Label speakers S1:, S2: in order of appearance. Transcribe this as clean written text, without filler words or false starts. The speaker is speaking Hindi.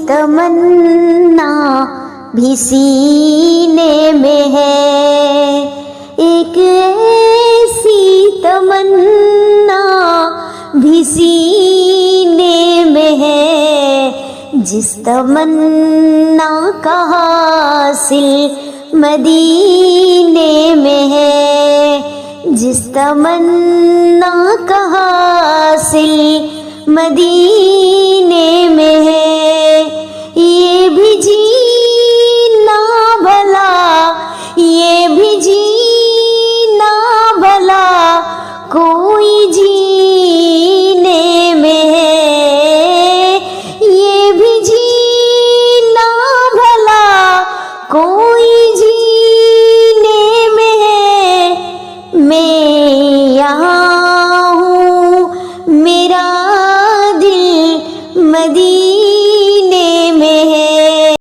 S1: तमन्ना भी सीने में है, एक ऐसी तमन्ना भी सीने में है, जिस तमन्ना का हासिल मदीने में है, जिस तमन्ना का हासिल मदीने में है। ये भी जीना भला, ये भी जीना भला कोई जीने में है, ये भी जीना भला कोई जीने में है। मैं यहाँ हूँ, मेरा दिल मदीने